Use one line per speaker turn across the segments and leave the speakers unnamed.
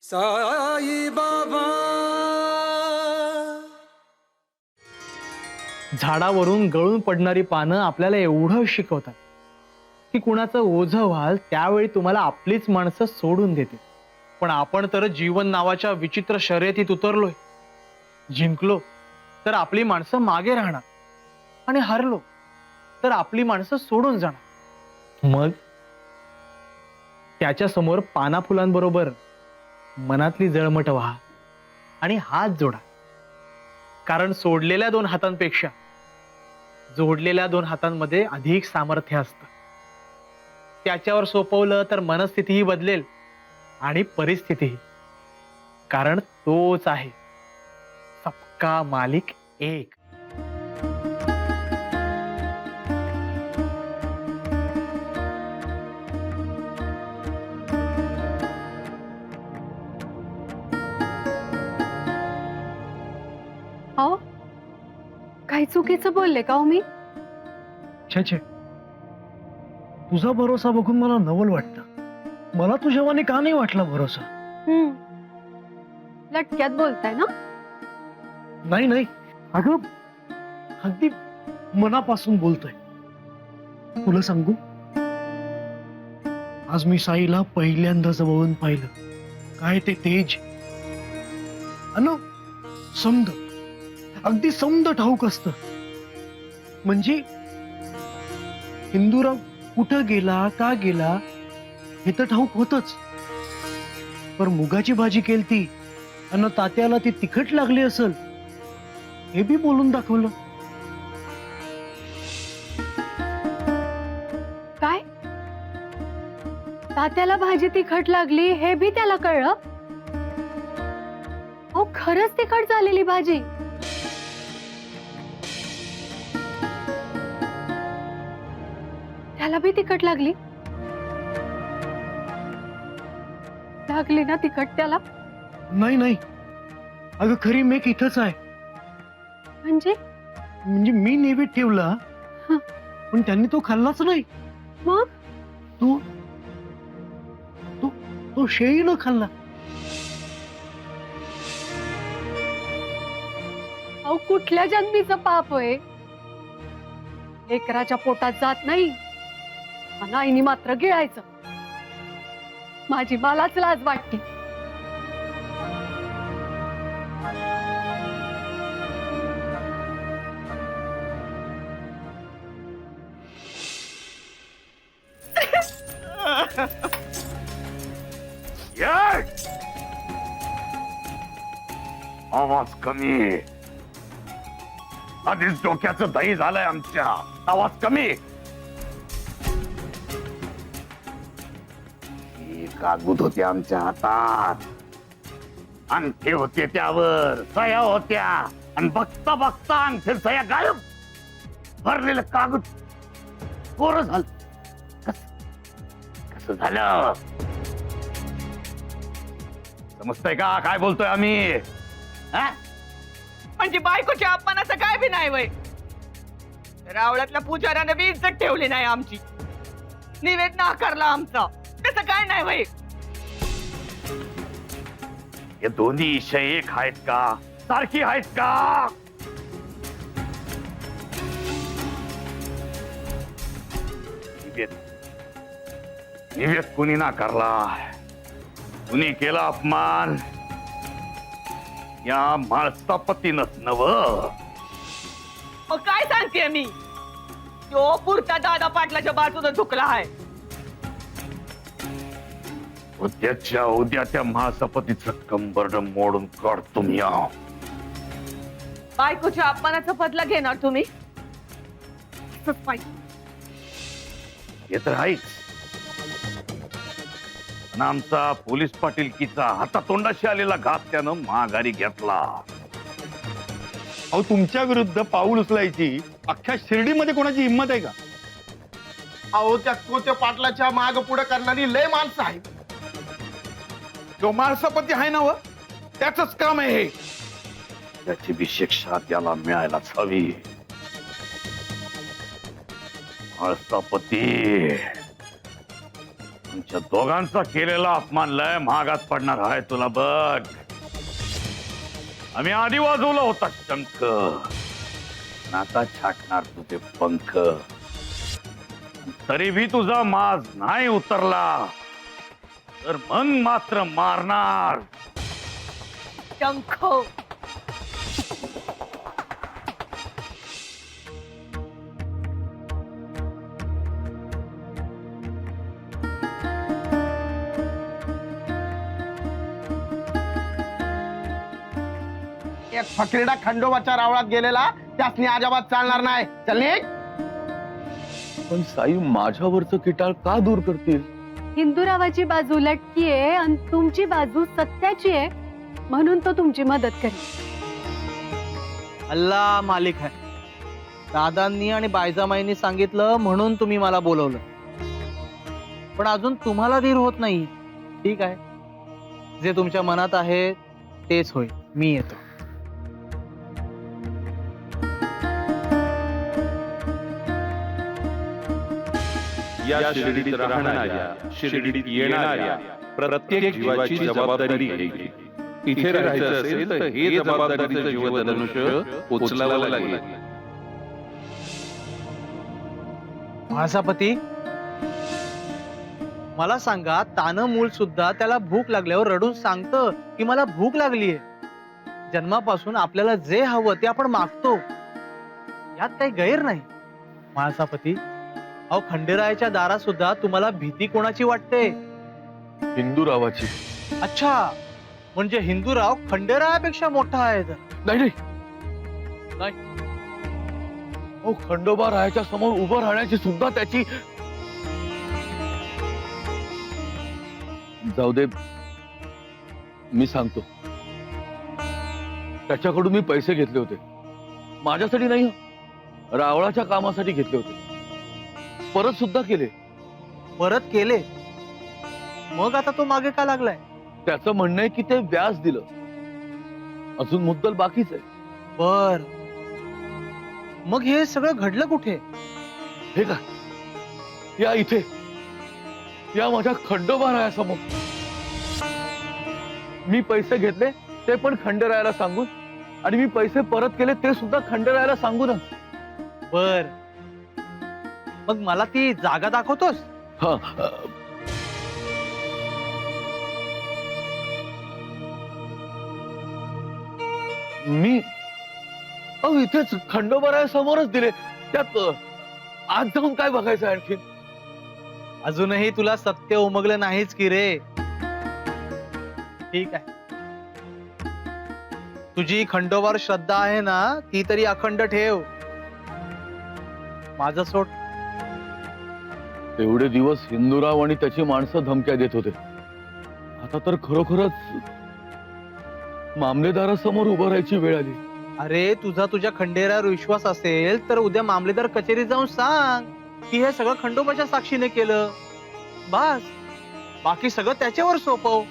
साई बाबा
झाडावरून गळून पडणारी पानं आपल्याला एवढं शिकवतात की कुणाचं ओझं व्हाल त्यावेळी तुम्हाला आपलीच माणसं सोडून देते. पण आपण तर जीवन नावाच्या विचित्र शर्यतीत उतरलोय. जिंकलो तर आपली माणसं मागे राहणार आणि हरलो तर आपली माणसं सोडून जाणार. मग त्याच्या समोर पाना फुलांबरोबर मनातली जळमट व्हा आणि हात जोडा. कारण सोडलेल्या दोन हातांपेक्षा जोडलेल्या दोन हातांमध्ये अधिक सामर्थ्य असतं. त्याच्यावर सोपवलं तर मनस्थितीही बदलेल आणि परिस्थितीही. कारण तोच आहे सबका मालिक एक.
अहो काही चुकीचं बोलले का हो मी?
छे छे, तुझा भरोसा बघून मला नवल वाटतं. मला तुझ्यावाने का नाही वाटला भरोसा?
लटक्यात बोलताय ना?
नाही नाही, अगं अगदी मनापासून बोलतोय. तुला सांगू, आज मी साईला पहिल्यांदा जवळून पाहिलं. काय ते तेज अन समद, अगदी समद ठाऊक असत. म्हणजे हिंदूराव कुठं गेला का गेला हे तर ठाऊक होतच. पर मुगाची भाजी केलती अन तात्याला ती तिखट लागली असल हे बी बोलून दाखवलं.
काय? तात्याला भाजी तिखट लागली हे बी त्याला कळलं? अहो खरंच तिखट झालेली भाजी. त्याला बी तिखट लागली? लागली ना तिखट त्याला?
नाही नाही, अगं खरी मेक इथंच आहे.
म्हणजे
म्हणजे मी नेवेत ठेवला
हं.
पण त्यांनी तो खाल्लाच नाही.
मग
तो तो तो शेळी न खाल्ला.
अहो कुठल्या जन्मीचं पाप होय? लेकराच्या पोटात जात नाही आणि आईनी मात्र गिळायचं. माझी मलाच लाज वाटते.
आवाज कमी. आधीच डोक्याचं दही झालंय आमच्या. आवाज कमी. ही कागद होते आमच्या हातात अंगठे होते, त्यावर सह्या होत्या आणि बघता बघता अंगठे सह्या गायब. भरलेलं कागद कोरं झालं. कसं झालं समजतंय का काय बोलतोय आम्ही? हा?
म्हणजे बायकोच्या अपमानाचं काय बी नाही वय. रावळातल्या पुजाऱ्यानं बी इज्जत ठेवली नाही आमची. निवेद नाकारला आमचा. तसं काय नाही वय.
हे दोन्ही विषय एक आहेत का? सारखी आहेत का? निवेद कुणी नाकारला, कुणी केला अपमान या माळसापतीनच नव.
मग काय सांगते मी? तो पुरता दादा पाटलाच्या बाजूने झुकला आहे.
उद्याच्या उद्या त्या महासपतीचं कंबरड मोडून काढतो मी.
बायकोच्या अपमानाचा बदला घेणार तुम्ही? असंच पाहिजे.
हे तर आहेच. पण आमचा पोलीस पाटीलकीचा हातातोंडाशी आलेला घात त्यानं माघारी घेतला.
अहो तुमच्या विरुद्ध पाऊल उचलायची अख्ख्या शिर्डीमध्ये कोणाची हिंमत आहे का?
अहो त्या कोते पाटलाच्या माग पुढे करणारी लय माणसं आहे. जो माळसापती आहे ना, त्याच काम आहे हे.
त्याची बी शिक्षा त्याला मिळायलाच हवी. माळसापती तुमच्या दोघांचा केलेला अपमान लय महागात पडणार आहे तुला बघ. आम्ही आधी वाजवला होता शंख, पण आता छाटणार तुझे पंख. तरी भी तुझा माज नाही उतरला तर मग मात्र मारणार.
शंख
एक फकीरडा खंडोबाच्या रावळात गेलेला त्यासनी अजाबात चालणार नाही. चल निघ.
पण साई माझ्यावरचं किटाळ का दूर करतील?
हिंदुरावाची बाजू लटकी आहे आणि तुमची बाजू सत्याची आहे, म्हणून तो तुमची मदत करेल.
अल्ला मालिक आहे. दादांनी आणि बायजामाईंनी सांगितलं म्हणून तुम्ही मला बोलवलं, पण अजून तुम्हाला धीर होत नाही. ठीक आहे, जे तुमच्या मनात आहे तेच होईल. मी येतो.
या शिर्डीत राहणाऱ्या, शिर्डीत येणाऱ्या प्रत्येक जीवाची जबाबदारी घ्यायची. इथे राहायचं असेल तर हे जबाबदारीचं जीवधनुष्य उचलावं लागेल.
महासापती, मला सांगा, तानं मूल सुद्धा त्याला भूक लागल्यावर रडून सांगतं की मला भूक लागलीये. जन्मापासून आपल्याला जे हवं ते आपण मागतो, यात काही गैर नाही. महासापती, अहो खंडेरायाच्या दारात सुद्धा तुम्हाला भीती कोणाची वाटते?
हिंदुरावाची.
अच्छा, म्हणजे हिंदूराव खंडेरायापेक्षा मोठा आहे तर?
नाही नाही, हो, खंडोबा रायाच्या समोर उभं राहण्याची सुद्धा त्याची. जाऊ दे, मी सांगतो. त्याच्याकडून मी पैसे घेतले होते, माझ्यासाठी नाही, रावळाच्या कामासाठी घेतले होते. परत सुद्धा केले.
परत केले? मग आता तो मागे का लागलाय?
त्याचं म्हणणं आहे की ते व्याज दिलं, अजून मुद्दल बाकीच आहे.
बर, मग हे सगळं घडलं कुठे?
हे का, या इथे, या माझ्या खंडोबा रायासमोर. मी पैसे घेतले ते पण खंडेरायाला सांगून, आणि मी पैसे परत केले ते सुद्धा खंडेरायाला सांगून.
बर, मग मला ती जागा दाखवतोस?
हा, मी इथेच खंडोबा समोरच दिले. त्यात आज जाऊन काय बघायचं आणखी?
अजूनही तुला सत्य उमगलं नाहीच की रे. ठीक आहे, तुझी खंडोबावर श्रद्धा आहे ना, ती तरी अखंड ठेव. माझं सोड.
एवढे दिवस हिंदूराव आणि त्याची माणसं धमक्या देत होते, आता तर खरोखरच मामलेदारासमोर उभं राहायची वेळ आली.
अरे, तुझा तुझ्या खंडेरावर विश्वास असेल तर उद्या मामलेदार कचेरीत जाऊन सांग की हे सगळं खंडोबाच्या साक्षीने केलं. बस, बाकी सगळं त्याच्यावर सोपव.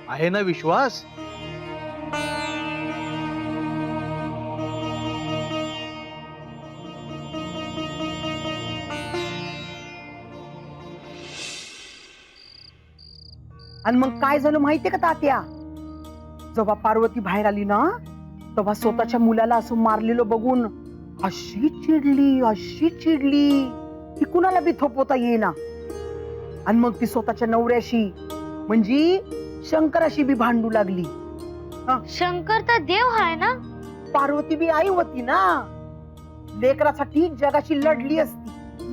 आहे ना विश्वास?
आणि मग काय झालं माहितीये का तात्या? जेव्हा पार्वती बाहेर आली ना, तेव्हा स्वतःच्या मुलाला असं मारलेलं बघून अशी चिडली की कुणाला बी थोपवता येईना. आणि मग ती स्वतःच्या नवऱ्याशी म्हणजे शंकराशी बी भांडू लागली.
शंकर तर देव आहे ना?
पार्वती बी आई होती ना, लेकरासाठी जगाशी लढली असती.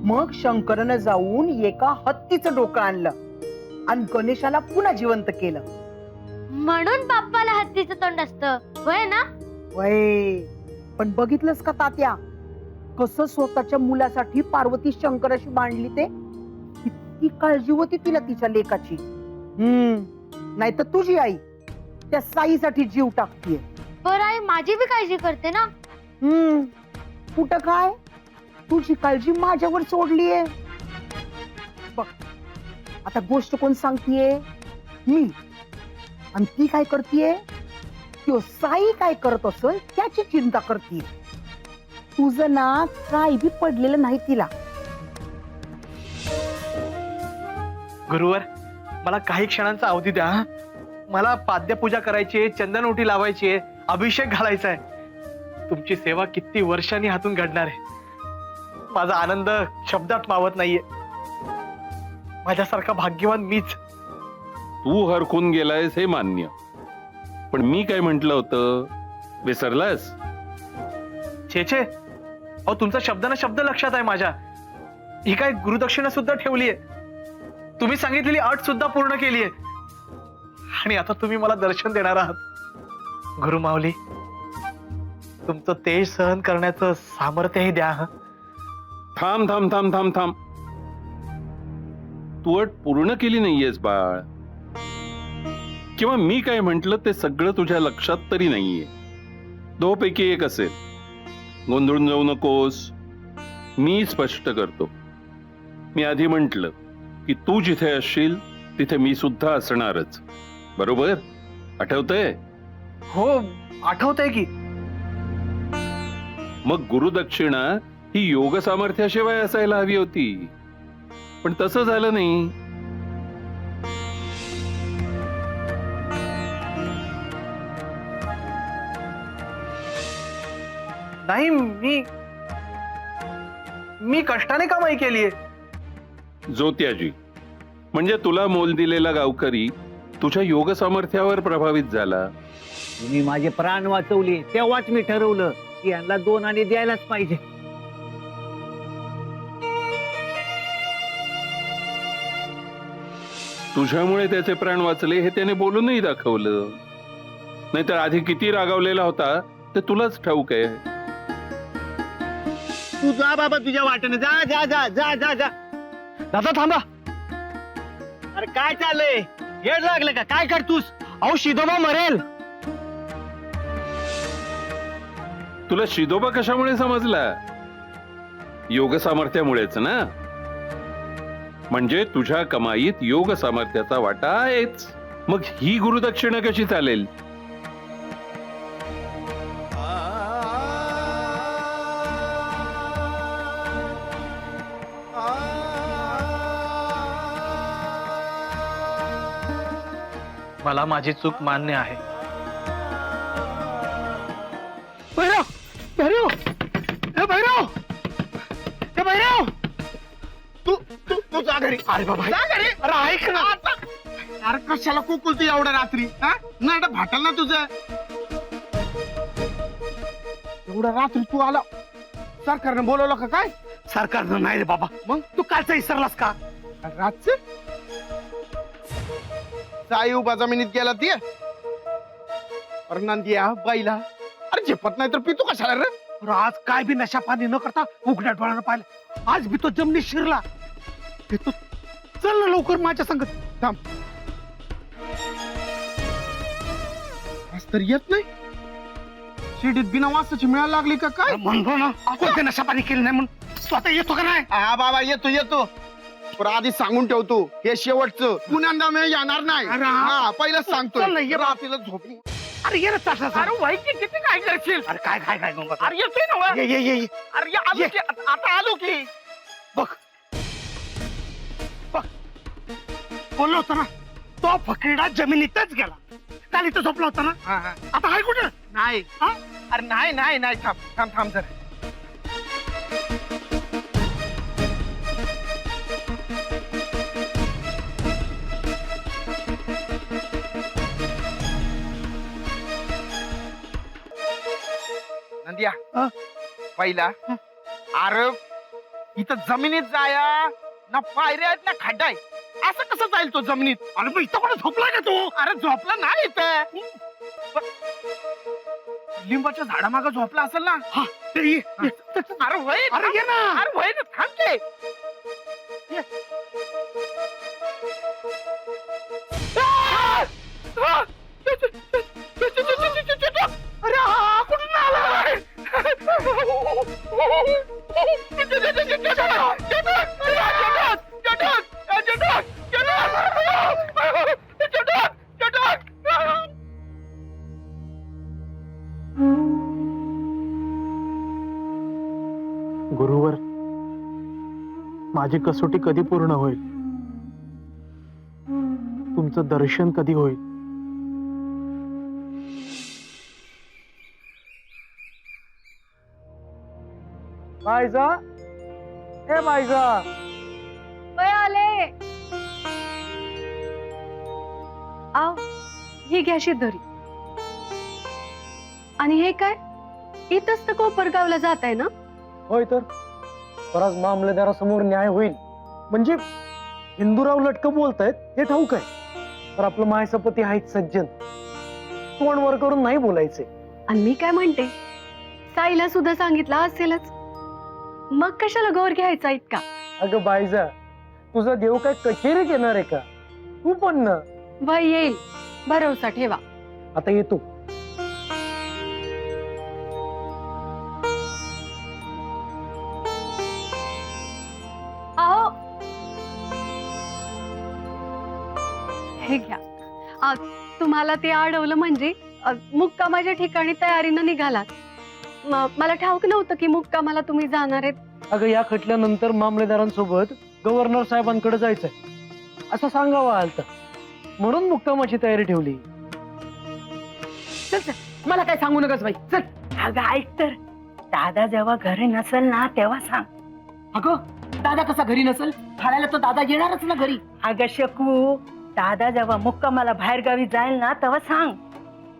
मग शंकरनं जाऊन एका हत्तीचं डोकं आणलं आणि गणेशाला पुन्हा जिवंत केलं.
म्हणून बाप्पाला हत्तीचं तोंड असतं, होय ना?
वय, पण बघितलंस का तात्या, कसं स्वतःच्या मुलासाठी पार्वती शंकराशी भांडली? ते किती काळजी होती तिला तिच्या लेकाची. नाही तर तुझी आई त्या साईसाठी जीव टाकतीये.
पर आई माझी बी काळजी करते ना.
कुठं काय, तुझी काळजी माझ्यावर सोडलीये. बघ, आता गोष्ट कोण सांगतीये? मी. आणि ती काय करतीये? त्यो साई काय करत असेल त्याची चिंता करतीये. तुझं ना काय बी पडलेलं नाही तिला.
गुरुवर, मला काही क्षणांचा अवधी द्या हं. मला पाद्यपूजा करायची आहे, चंदन ओटी लावायची आहे, अभिषेक घालायचा आहे. तुमची सेवा किती वर्षांनी हातून घडणार आहे. माझा आनंद शब्दात मावत नाहीये. माझ्यासारखा भाग्यवान मीच.
तू हरखून गेलायस हे मान्य, पण मी काय म्हंटल होतं विसरलास?
छे छे, अहो तुमचा शब्द ना शब्द लक्षात आहे माझ्या. ही काय गुरुदक्षिणा सुद्धा ठेवलीये, तुम्ही सांगितलेली अट सुद्धा पूर्ण केलीये, आणि आता तुम्ही मला दर्शन देणार आहात. गुरुमाऊली, तुमचं तेज सहन करण्याचं सामर्थ्यही द्या हं.
थांब थांब थांब थांब थांब, तू अट पूर्ण केली नाहीयेस बाळ, किंवा मी काय म्हंटल ते सगळं तुझ्या लक्षात तरी नाहीये. दोपैकी एक असेल. गोंधळून जाऊ नकोस. मी स्पष्ट करतो. मी आधी म्हंटल की तू जिथे असशील तिथे मी सुद्धा असणारच, बरोबर? आठवतंय?
हो, आठवतंय की.
मग गुरुदक्षिणा ही योग सामर्थ्याशिवाय असायला हवी होती, पण तसं झालं नाही.
नाही, मी कष्टाने कमाई केलीये.
जोत्याजी म्हणजे तुला मोल दिलेला गावकरी तुझ्या योग सामर्थ्यावर प्रभावित झाला.
तुम्ही माझे प्राण वाचवले तेव्हाच मी ठरवलं की यांना 2 आणे द्यायलाच पाहिजे.
तुझ्यामुळे त्याचे प्राण वाचले हे त्याने बोलूनही दाखवलं. नाहीतर आधी किती रागावलेला होता ते तुलाच ठाऊक आहे.
तू जा बाबा तुझ्या वाटेने, जा जा जा जा जा जा.
दादा थांबा.
अरे काय चाललंय? येड लागलं का? काय करतोस?
अहो शिदोबा मरेल.
तुला शिदोबा कशामुळे समजला? योग सामर्थ्यामुळेच ना. म्हणजे तुझ्या कमाईत योग सामर्थ्याचा वाटा आहेच. मग ही गुरुदक्षिणा कशी चालेल?
मला माझी चूक मान्य आहे.
भैरव, तू जा घरी. अरे बाबा, जा घरी. अरे ऐक ना. अरे कशाला कुकुलतो एवढ्या रात्री? नाडा भाटल ना तुझं. एवढ्या रात्री तू आला, सरकारनं बोलवलं का काय?
सरकारनं नाही रे बाबा.
मग
तू कालचा विसरलास का?
रातच साई उभा जमिनीत गेला ती. अरे नंदिया बाईला, अरे झेपत नाही तर पितो कशाला रे?
अरे आज काय बी नशा पाणी न करता उघड्या डोळ्यानं पाहिलं. आज बी तो जमिनीत शिरला. तू चल ना लवकर माझ्या संगत.
थांब. आज तर येत नाही. शिडीत बिना वासाची मिळायला लागली का काय?
म्हणतो ना कोणते नशा पाणी केलं नाही म्हणून स्वतः येतो का नाही?
हा बाबा, येतो येतो. पण आधी सांगून ठेवतो, हे शेवटचं. पुण्यांदा मी येणार नाही.
अरे
हा, पहिलंच सांगतो.
चल ना, ये.
रात्रीला झोप.
अरे ये रे तसा.
अरे वाईट किती काय करशील?
अरे काय काय काय गंगा.
अरे येतोय ना वर.
ये.
अरे या आलो की, आता आलो की.
बघ बोललो होता ना, तो फकीडा जमिनीतच गेला. काल इथं झोपला होता ना. आता हाय कुठे?
नाही. अरे नाही. थांब जरा. नंदिया, पहिला अरे इथं जमिनीत जाया ना, पायऱ्या आहेत ना, खड्डा आहे. असं कसं जाईल तो जमिनीत?
अरे मग इथं कुठे झोपला का तो?
अरे झोपला नाही इथं. लिंबाच्या झाडामागं झोपला असेल ना.
ते ये.
अरे वय,
अरे ये ना.
अरे वय ना, थांब की. ये. अरे हा कुठून आला?
गुरुवर, माझी कसोटी कधी पूर्ण होईल? तुमचं दर्शन कधी होईल. बायजा, ए बायजा,
वय आले. आव, ही घ्या शिदोरी. आणि हे काय, इथंच तर कोपरगावला जात आहे ना?
होय तर बराच मामलेदारासमोर न्याय होईल. म्हणजे हिंदूराव लटकं बोलतायत हे ठाऊक आहे, तर आपलं मायसपती आहेत सज्जन, तोंड वर करून नाही बोलायचे.
आणि मी काय म्हणते, साईला सुद्धा सांगितलं असेलच, मग कशाला गौर घ्यायचा इतका?
अगं बायजा, तुझा देव काय कचेरीत येणार आहे का? तू पण ना.
वय येईल, भरोसा ठेवा.
आता येतो.
अहो, हे घ्या. तुम्हाला ते अडवलं म्हणजे मुक्कामाच्या ठिकाणी तयारीनं निघालात. मला ठाऊक नव्हतं की मुक्कामाला तुम्ही जाणार आहेत.
अगं या खटल्यानंतर मामलेदारांसोबत गव्हर्नर साहेबांकडे जायचंय असं सांगावं आलतं, म्हणून मुक्कामाची तयारी ठेवली.
चल चल, मला काय सांगू नकस बाई, चल. अगं ऐक तर, दादा जेव्हा घरी नसेल ना तेव्हा सांग. अगं दादा कसा घरी नसेल? ठाण्याला तर दादा येणारच ना घरी. अगं शकू, दादा जेव्हा मुक्कामाला बाहेर गावी जाईल ना तेव्हा सांग,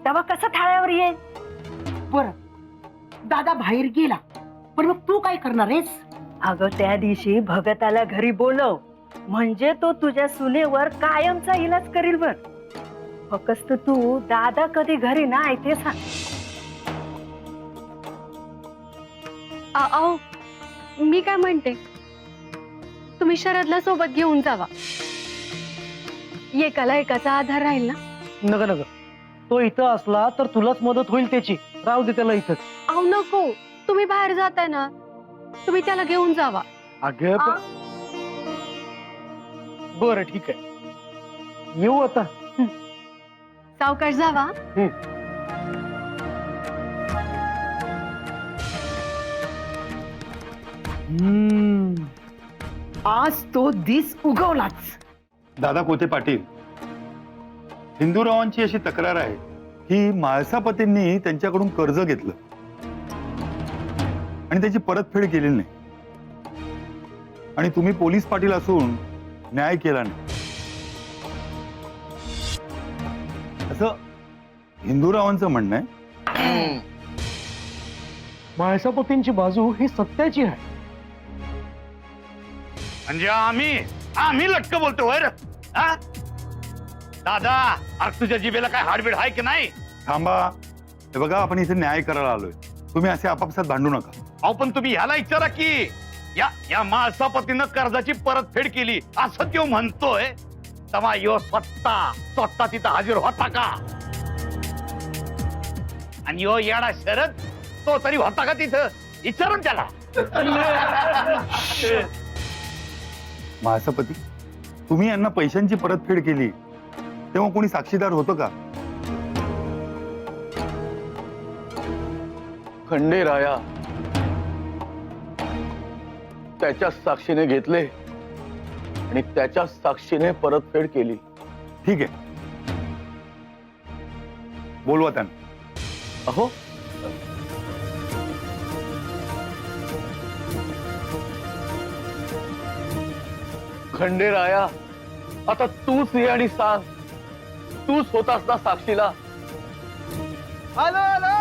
तेव्हा कसं ठाण्यावर येईल? बर, दादा बाहेर गेला, पण मग तू काय करणार आहेस? अगं त्या दिवशी भगताला घरी बोलव, म्हणजे तो तुझ्या सुनेवर कायमचा इलाज करील. बर, फक्त तू दादा कधी घरी नाही ते सांग.
अहो, मी काय म्हणते, तुम्ही शरदला सोबत घेऊन जावा. एकाला एकाचा आधार राहील ना.
नग नग, तो इथं असला तर तुलाच मदत होईल त्याची. राहू दे त्याला इथंच.
अहो नको, तुम्ही बाहेर जाताय ना, तुम्ही त्याला घेऊन जावा.
अगं बरं ठीक आहे, येऊ आता.
सावकाश जावा.
आज तो दिस उगवलाच.
दादा कोते पाटील, हिंदूरावांची अशी तक्रार आहे की म्हाळसापतींनी त्यांच्याकडून कर्ज घेतलं आणि त्याची परतफेड केलेली नाही, आणि तुम्ही पोलीस पाटील असून न्याय केला नाही, असं हिंदूरावांचं म्हणणं आहे.
म्हाळसापतींची बाजू ही सत्याची आहे.
म्हणजे आम्ही लटकं बोलतो वर. दादा, अरे तुझ्या जिभेला काय हाडबीड आहे की नाही?
थांबा, हे बघा, आपण इथे न्याय करायला आलोय, तुम्ही असे आपापसात भांडू नका.
अहो पण तुम्ही ह्याला विचारा की या माळसापतीनं कर्जाची परतफेड केली असं तो म्हणतोय, तेव्हा यो स्वतः तिथं हजर होता का? आणि यो येडा शरद तो तरी होता का तिथं? विचारून त्याला.
म्हाळसापती, तुम्ही यांना पैशांची परतफेड केली तेव्हा कोणी साक्षीदार होतं का?
खंडेराया त्याच्या साक्षीने घेतले आणि त्याच्या साक्षीने परतफेड केली.
ठीक आहे, बोलवा त्यांना.
अहो, खंडेराया, आता तूच ये आणि सांग, तूच होतास ना साक्षीला.
आलो आलो